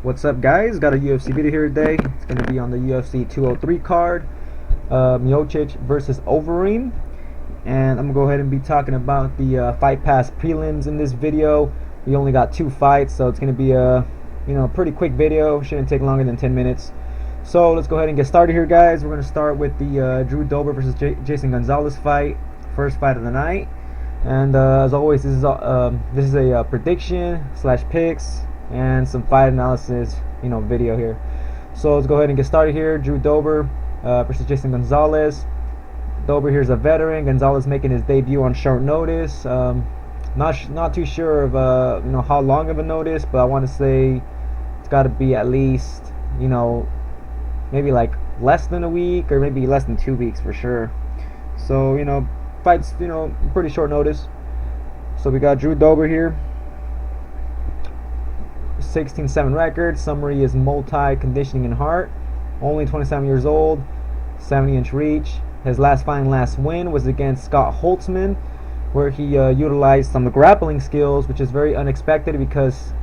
What's up, guys? Got a UFC video here today. It's going to be on the UFC 203 card, MIOCIC versus OVEREEM, and I'm going to go ahead and be talking about the Fight Pass prelims in this video. We only got 2 fights, so it's going to be a pretty quick video. Shouldn't take longer than 10 minutes. So let's go ahead and get started here, guys. We're going to start with the Drew Dober versus Jason Gonzalez fight, first fight of the night. And as always, this is a prediction / picks and some fight analysis, video here. So let's go ahead and get started here. Drew Dober versus Jason Gonzalez. Dober here's a veteran. Gonzalez making his debut on short notice. Not too sure of how long of a notice, but I want to say it's got to be at least maybe like less than a week or maybe less than 2 weeks for sure. So fights pretty short notice. So we got Drew Dober here. 16-7 record. Summary is multi-conditioning and heart. Only 27 years old. 70-inch reach. His last fight and last win was against Scott Holtzman, where he utilized some grappling skills, which is very unexpected because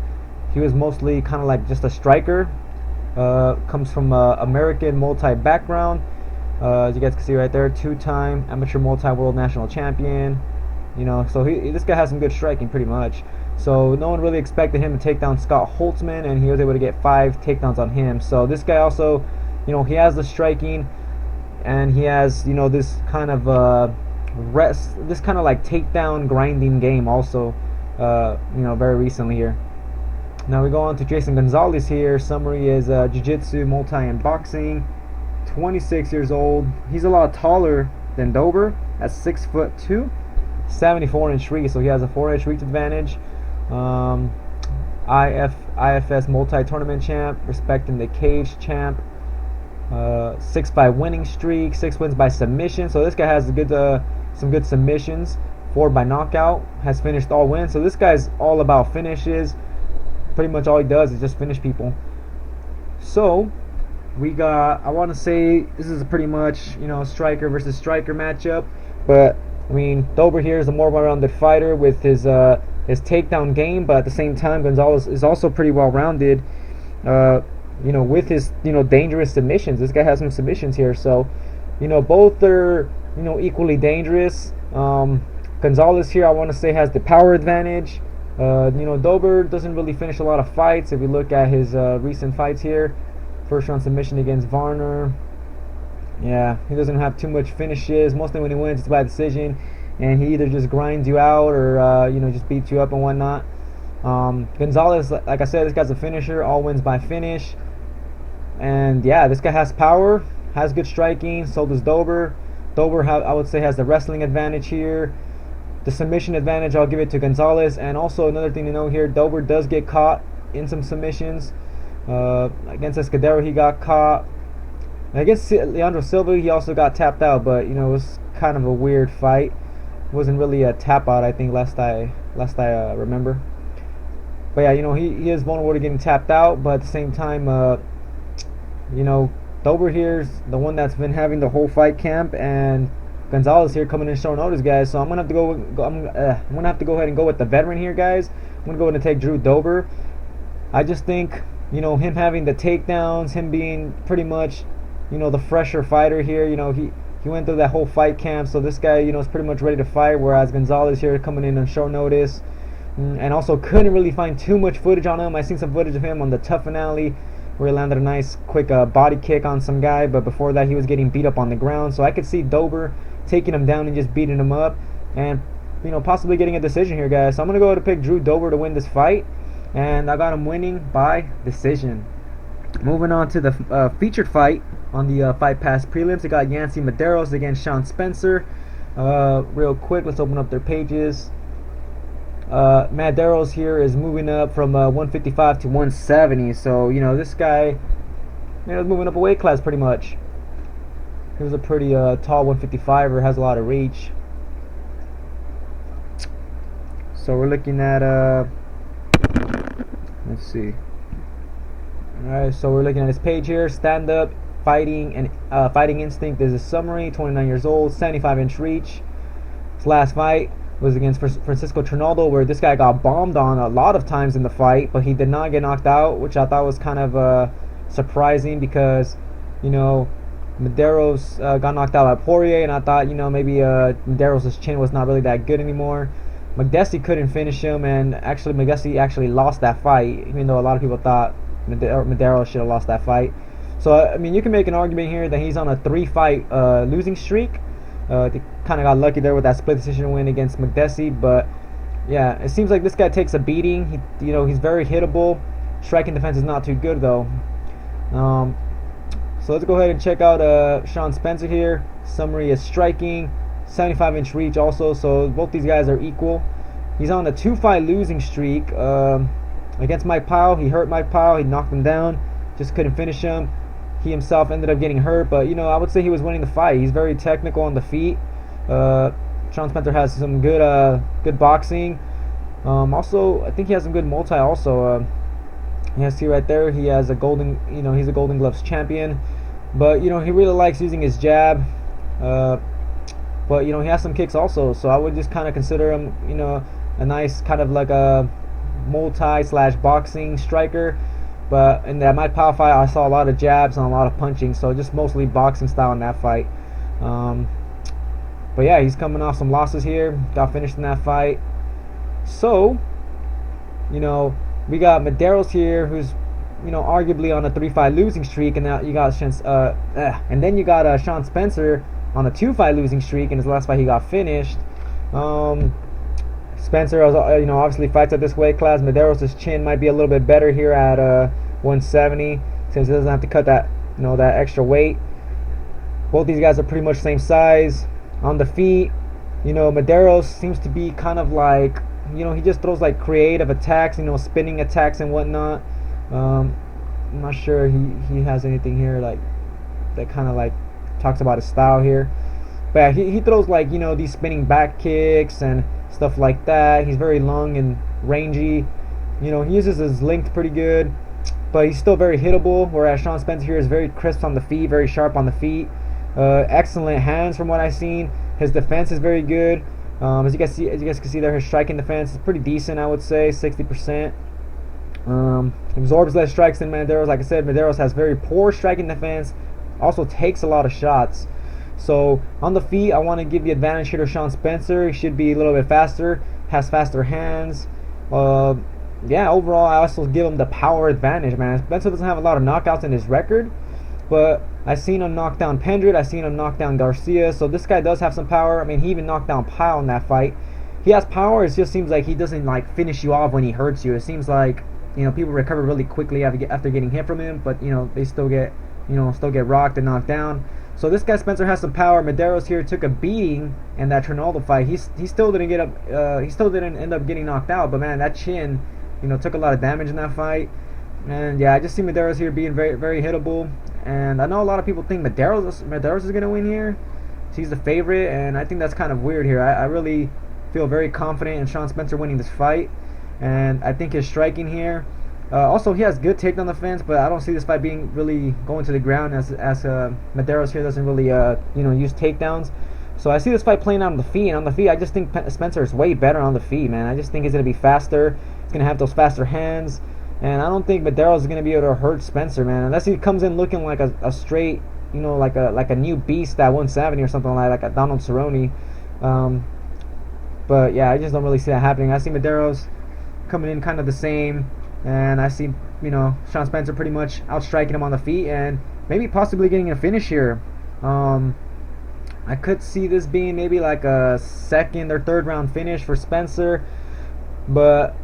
he was mostly kind of like just a striker. Comes from American multi-background. As you guys can see right there, 2-time amateur multi-world national champion. So this guy has some good striking pretty much. So no one really expected him to take down Scott Holtzman, and he was able to get 5 takedowns on him. So this guy also, he has the striking, and he has, this kind of this kind of like takedown grinding game also, very recently here. Now we go on to Jason Gonzalez here. Summary is jiu-jitsu, multi, and boxing. 26 years old. He's a lot taller than Dober at 6'2", 74-inch reach, so he has a 4-inch reach advantage. IFS multi-tournament champ, respecting the cage champ. 6-5 winning streak, 6 wins by submission. So this guy has some good submissions. 4 by knockout. Has finished all wins. So this guy's all about finishes. Pretty much all he does is just finish people. So we got, I want to say this is pretty much striker versus striker matchup, but I mean Dober here is a more well-rounded fighter with his takedown game, but at the same time Gonzalez is also pretty well-rounded, with his dangerous submissions. This guy has some submissions here, so both are equally dangerous. Gonzalez here, I want to say, has the power advantage. Dober doesn't really finish a lot of fights. If we look at his recent fights here, first round submission against Varner. Yeah, he doesn't have too much finishes. Mostly when he wins, it's by decision, and he either just grinds you out or just beats you up and whatnot. Gonzalez, like I said, this guy's a finisher. All wins by finish. And yeah, this guy has power, has good striking. So does Dober. Dober, I would say, has the wrestling advantage here. The submission advantage, I'll give it to Gonzalez. And also another thing to know here, Dober does get caught in some submissions. Against Escudero, he got caught. And against Leandro Silva, he also got tapped out, but it was kind of a weird fight. It wasn't really a tap out, I think, last I remember. But yeah, he is vulnerable to getting tapped out, but at the same time, Dober here's the one that's been having the whole fight camp, and Gonzalez here coming in short notice, guys. So I'm gonna have to go ahead and go with the veteran here, guys. I'm gonna go ahead and take Drew Dober. I just think him having the takedowns, him being pretty much the fresher fighter here. He went through that whole fight camp, so this guy is pretty much ready to fight. Whereas Gonzalez here coming in on short notice, and also couldn't really find too much footage on him. I seen some footage of him on the Tough finale where he landed a nice quick body kick on some guy, but before that he was getting beat up on the ground. So I could see Dober taking him down and just beating him up, and possibly getting a decision here, guys. So I'm gonna go ahead and pick Drew Dober to win this fight, and I got him winning by decision. Moving on to the featured fight on the Fight Pass prelims, we got Yancy Medeiros against Shawn Spencer. Real quick, let's open up their pages. Medeiros here is moving up from 155 to 170, so this guy is moving up a weight class pretty much. He was a pretty tall 155er, has a lot of reach. So we're looking at let's see. Alright, so we're looking at his page here. Stand up, fighting, and fighting instinct is a summary. 29 years old, 75-inch reach. His last fight was against Francisco Trinaldo, where this guy got bombed on a lot of times in the fight, but he did not get knocked out, which I thought was kind of surprising because, you know, Medeiros got knocked out by Poirier, and I thought, you know, maybe Medeiros' chin was not really that good anymore. Makdessi couldn't finish him, and actually Makdessi actually lost that fight, even though a lot of people thought Medeiros should have lost that fight. So I mean, you can make an argument here that he's on a 3-fight losing streak. They kind of got lucky there with that split decision win against Makdessi, but yeah, it seems like this guy takes a beating. You know, he's very hittable. Striking defense is not too good though. So let's go ahead and check out Shawn Spencer here. Summary is striking, 75-inch reach also, so both these guys are equal. He's on a 2-fight losing streak against Mike Pyle. He hurt Mike Pyle, he knocked him down, just couldn't finish him. He himself ended up getting hurt, but you know, I would say he was winning the fight. He's very technical on the feet. Shawn Spencer has some good boxing. Also, I think he has some good multi also. You can see right there, he has a golden, you know, he's a Golden Gloves champion. But you know, he really likes using his jab. But you know, he has some kicks also, so I would just kind of consider him, you know, a nice kind of like a multi/boxing striker. But in that Mike Pyle fight, I saw a lot of jabs and a lot of punching, so just mostly boxing style in that fight. But yeah, he's coming off some losses here. Got finished in that fight. So, you know, we got Medeiros here, who's, you know, arguably on a 3-fight losing streak, and now you got and then you got Shawn Spencer on a 2-fight losing streak. In his last fight, he got finished. Spencer, you know, obviously fights at this weight class. Medeiros' chin might be a little bit better here at 170, since he doesn't have to cut that, you know, that extra weight. Both these guys are pretty much same size. On the feet, you know, Medeiros seems to be kind of like, you know, he just throws like creative attacks, you know, spinning attacks and whatnot. I'm not sure he has anything here like that kind of like talks about his style here. But yeah, he throws like, you know, these spinning back kicks and stuff like that. He's very long and rangy. You know, he uses his length pretty good, but he's still very hittable, whereas Shawn Spencer here is very crisp on the feet, very sharp on the feet. Excellent hands from what I've seen. His defense is very good. As you guys can see there, his striking defense is pretty decent, I would say, 60%. Absorbs less strikes than Medeiros. Like I said, Medeiros has very poor striking defense, also takes a lot of shots. So on the feet, I want to give the advantage here to Shawn Spencer. He should be a little bit faster, has faster hands. Yeah, overall, I also give him the power advantage, man. Spencer doesn't have a lot of knockouts in his record, but I've seen him knock down Pendred, I've seen him knock down Garcia, so this guy does have some power. I mean, he even knocked down Pyle in that fight. He has power, it just seems like he doesn't like finish you off when he hurts you. It seems like, you know, people recover really quickly after getting hit from him, but you know, they still get rocked and knocked down. So this guy Spencer has some power. Medeiros here took a beating in that Trinaldo fight. He still didn't get up. He still didn't end up getting knocked out. But man, that chin, you know, took a lot of damage in that fight. And yeah, I just see Medeiros here being very, very hittable. And I know a lot of people think Medeiros is gonna win here. He's the favorite, and I think that's kind of weird here. I really feel very confident in Shawn Spencer winning this fight, and I think his striking here. Also, he has good takedown defense, but I don't see this fight being really going to the ground as Medeiros here doesn't really you know, use takedowns. So I see this fight playing out on the feet, and on the feet, I just think Spencer is way better on the feet, man. I just think he's gonna be faster. He's gonna have those faster hands, and I don't think Medeiros is gonna be able to hurt Spencer, man, unless he comes in looking like a straight, you know, like a new beast at 170 or something like a Donald Cerrone. But yeah, I just don't really see that happening. I see Medeiros coming in kind of the same. And I see, you know, Shawn Spencer pretty much outstriking him on the feet and maybe possibly getting a finish here. I could see this being maybe like a second or third round finish for Spencer. But,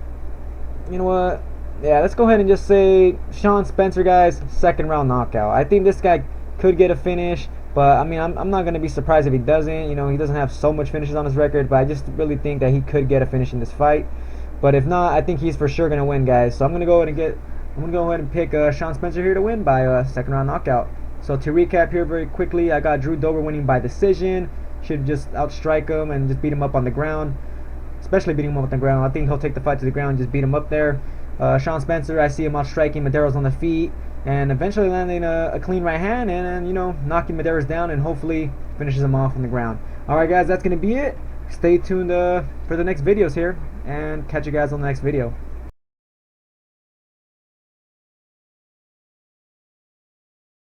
you know what? Yeah, let's go ahead and just say Shawn Spencer, guys, second round knockout. I think this guy could get a finish. But, I mean, I'm not going to be surprised if he doesn't. You know, he doesn't have so much finishes on his record. But I just really think that he could get a finish in this fight. But if not, I think he's for sure gonna win, guys. So I'm gonna go ahead and pick Shawn Spencer here to win by a second round knockout. So to recap here very quickly, I got Drew Dober winning by decision. Should just outstrike him and just beat him up on the ground, especially beating him up on the ground. I think he'll take the fight to the ground, just beat him up there. Shawn Spencer, I see him outstriking Medeiros on the feet and eventually landing a clean right hand and you know, knocking Medeiros down and hopefully finishes him off on the ground. All right, guys, that's gonna be it. stay tuned for the next videos here, and catch you guys on the next video.